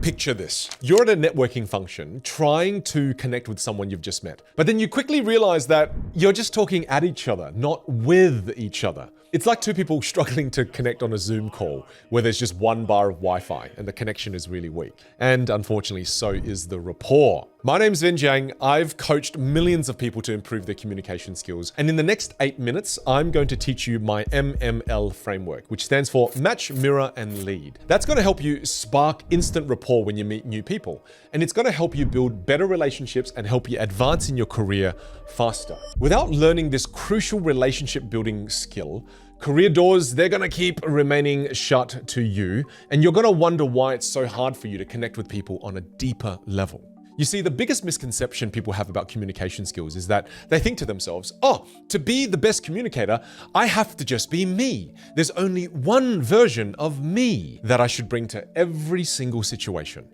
Picture this. You're at a networking function trying to connect with someone you've just met. But then you quickly realize that you're just talking at each other, not with each other. It's like two people struggling to connect on a Zoom call where there's just one bar of Wi-Fi and the connection is really weak. And unfortunately, so is the rapport. My name's Vinh Giang. I've coached millions of people to improve their communication skills. And in the next 8 minutes, I'm going to teach you my MML framework, which stands for Match, Mirror, and Lead. That's going to help you spark instant rapport when you meet new people. And it's going to help you build better relationships and help you advance in your career faster. Without learning this crucial relationship building skill, career doors, they're gonna keep remaining shut to you, and you're gonna wonder why it's so hard for you to connect with people on a deeper level. You see, the biggest misconception people have about communication skills is that they think to themselves, oh, to be the best communicator, I have to just be me. There's only one version of me that I should bring to every single situation.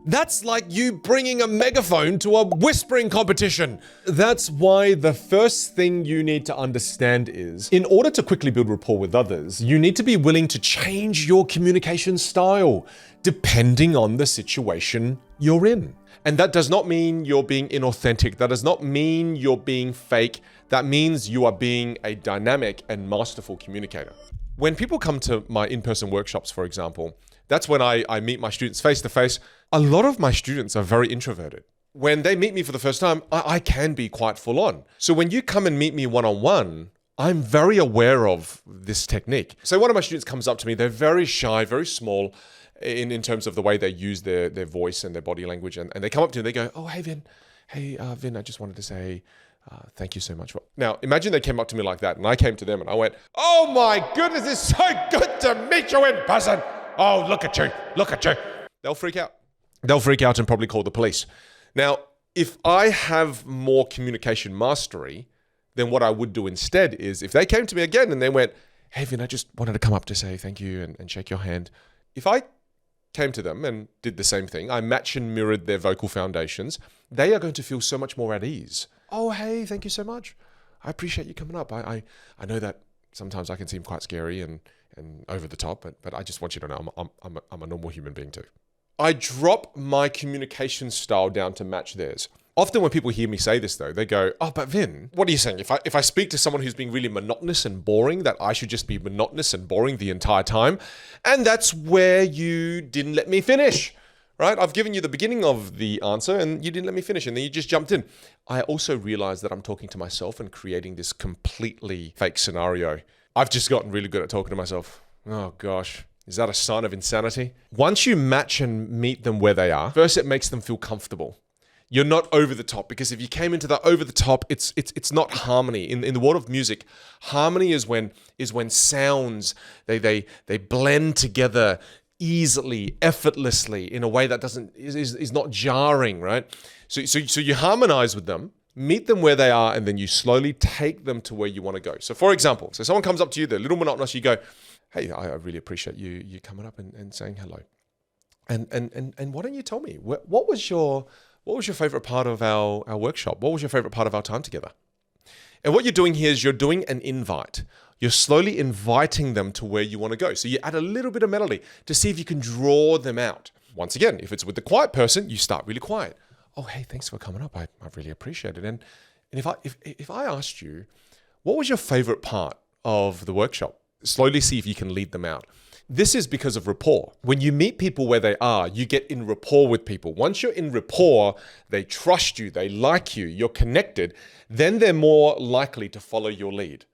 That's like you bringing a megaphone to a whispering competition. That's why the first thing you need to understand is, in order to quickly build rapport with others, you need to be willing to change your communication style depending on the situation you're in. And that does not mean you're being inauthentic. That does not mean you're being fake. That means you are being a dynamic and masterful communicator. When people come to my in-person workshops, for example, that's when I meet my students face to face. A lot of my students are very introverted. When they meet me for the first time, I can be quite full on. So when you come and meet me one-on-one, I'm very aware of this technique. So one of my students comes up to me, they're very shy, very small in terms of the way they use their voice and their body language. And they come up to me, they go, oh, hey, Vin. Hey, Vin, I just wanted to say, thank you so much. Now, imagine they came up to me like that and I came to them and I went, oh my goodness, it's so good to meet you in person. Oh, look at you, look at you. They'll freak out. They'll freak out and probably call the police. Now, if I have more communication mastery, then what I would do instead is if they came to me again and they went, hey, Vin, I just wanted to come up to say thank you and shake your hand. If I came to them and did the same thing, I matched and mirrored their vocal foundations, they are going to feel so much more at ease. Oh, hey, thank you so much. I appreciate you coming up. I know that sometimes I can seem quite scary and over the top, but I just want you to know I'm a normal human being too. I drop my communication style down to match theirs. Often when people hear me say this though, they go, oh, but Vin, what are you saying? If I speak to someone who's being really monotonous and boring, that I should just be monotonous and boring the entire time? And that's where you didn't let me finish, right? I've given you the beginning of the answer and you didn't let me finish and then you just jumped in. I also realized that I'm talking to myself and creating this completely fake scenario. I've just gotten really good at talking to myself. Oh gosh, is that a sign of insanity? Once you match and meet them where they are, first it makes them feel comfortable. You're not over the top, because if you came into the over the top, it's not harmony. In the world of music, harmony is when sounds they blend together easily, effortlessly, in a way that is not jarring, right? So you harmonize with them, meet them where they are, and then you slowly take them to where you want to go. So for example, so someone comes up to you, they're a little monotonous, you go, hey, I really appreciate you coming up and saying hello. And why don't you tell me, what was your favorite part of our workshop? What was your favorite part of our time together? And what you're doing here is you're doing an invite. You're slowly inviting them to where you want to go. So you add a little bit of melody to see if you can draw them out. Once again, if it's with the quiet person, you start really quiet. Oh, hey, thanks for coming up. I really appreciate it. And if I asked you, what was your favorite part of the workshop? Slowly see if you can lead them out. This is because of rapport. When you meet people where they are, you get in rapport with people. Once you're in rapport, they trust you, they like you, you're connected, then they're more likely to follow your lead.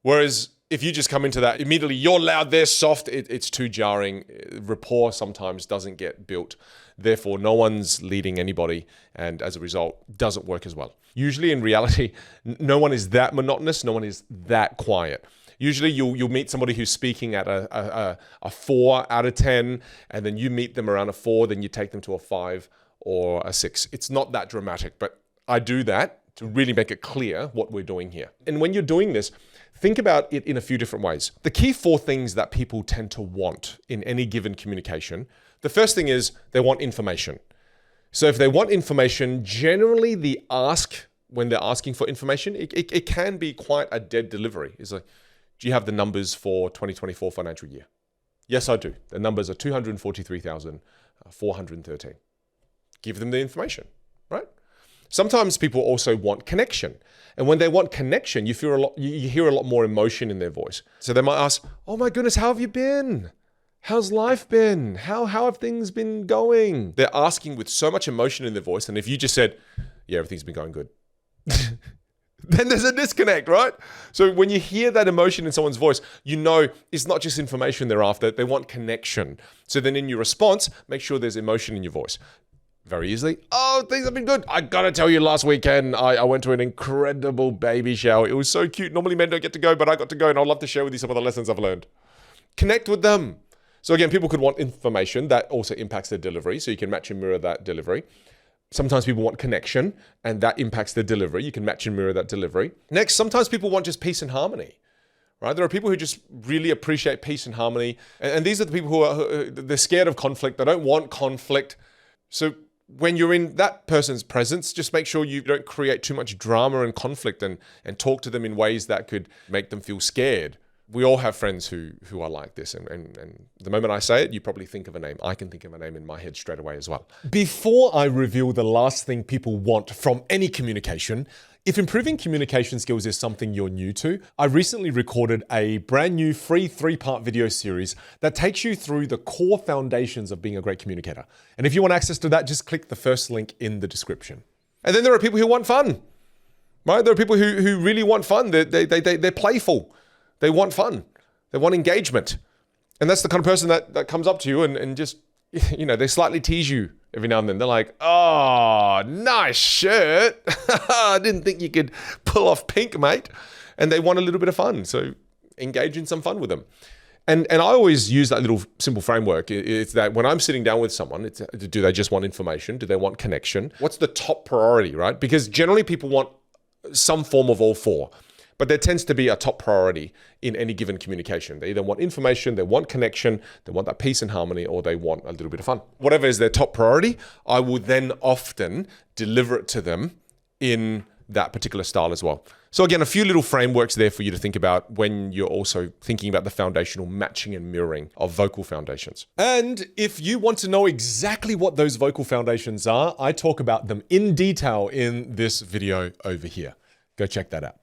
Whereas if you just come into that, immediately you're loud, they're soft, it's too jarring. Rapport sometimes doesn't get built. Therefore, no one's leading anybody, and as a result, doesn't work as well. Usually in reality, no one is that monotonous, no one is that quiet. Usually you'll meet somebody who's speaking at a 4 out of 10, and then you meet them around a 4, then you take them to a 5 or a 6. It's not that dramatic, but I do that to really make it clear what we're doing here. And when you're doing this, think about it in a few different ways. The key 4 things that people tend to want in any given communication. The first thing is they want information. So if they want information, generally the ask, when they're asking for information, it can be quite a dead delivery. It's like, do you have the numbers for 2024 financial year? Yes, I do. The numbers are 243,000 413. Give them the information, right? Sometimes people also want connection. And when they want connection, you hear a lot more emotion in their voice. So they might ask, oh my goodness, how have you been? How's life been? How have things been going? They're asking with so much emotion in their voice. And if you just said, yeah, everything's been going good, then there's a disconnect, right? So when you hear that emotion in someone's voice, you know it's not just information they're after, they want connection. So then in your response, make sure there's emotion in your voice. Very easily, oh, things have been good. I gotta tell you, last weekend, I went to an incredible baby shower. It was so cute. Normally men don't get to go, but I got to go, and I'd love to share with you some of the lessons I've learned. Connect with them. So again, people could want information that also impacts their delivery, so you can match and mirror that delivery. Sometimes people want connection, and that impacts their delivery. You can match and mirror that delivery. Next, sometimes people want just peace and harmony, right? There are people who just really appreciate peace and harmony, and these are the people who they're scared of conflict. They don't want conflict. So when you're in that person's presence, just make sure you don't create too much drama and conflict and talk to them in ways that could make them feel scared. We all have friends who are like this. And the moment I say it, you probably think of a name. I can think of a name in my head straight away as well. Before I reveal the last thing people want from any communication, if improving communication skills is something you're new to, I recently recorded a brand new free 3-part video series that takes you through the core foundations of being a great communicator. And if you want access to that, just click the first link in the description. And then there are people who want fun, right? There are people who really want fun. They're playful. They want fun. They want engagement. And that's the kind of person that comes up to you and just, you know, they slightly tease you every now and then. They're like, oh, nice shirt. I didn't think you could pull off pink, mate. And they want a little bit of fun. So engage in some fun with them. And I always use that little simple framework. It's that when I'm sitting down with someone, do they just want information? Do they want connection? What's the top priority, right? Because generally people want some form of all four. But there tends to be a top priority in any given communication. They either want information, they want connection, they want that peace and harmony, or they want a little bit of fun. Whatever is their top priority, I will then often deliver it to them in that particular style as well. So again, a few little frameworks there for you to think about when you're also thinking about the foundational matching and mirroring of vocal foundations. And if you want to know exactly what those vocal foundations are, I talk about them in detail in this video over here. Go check that out.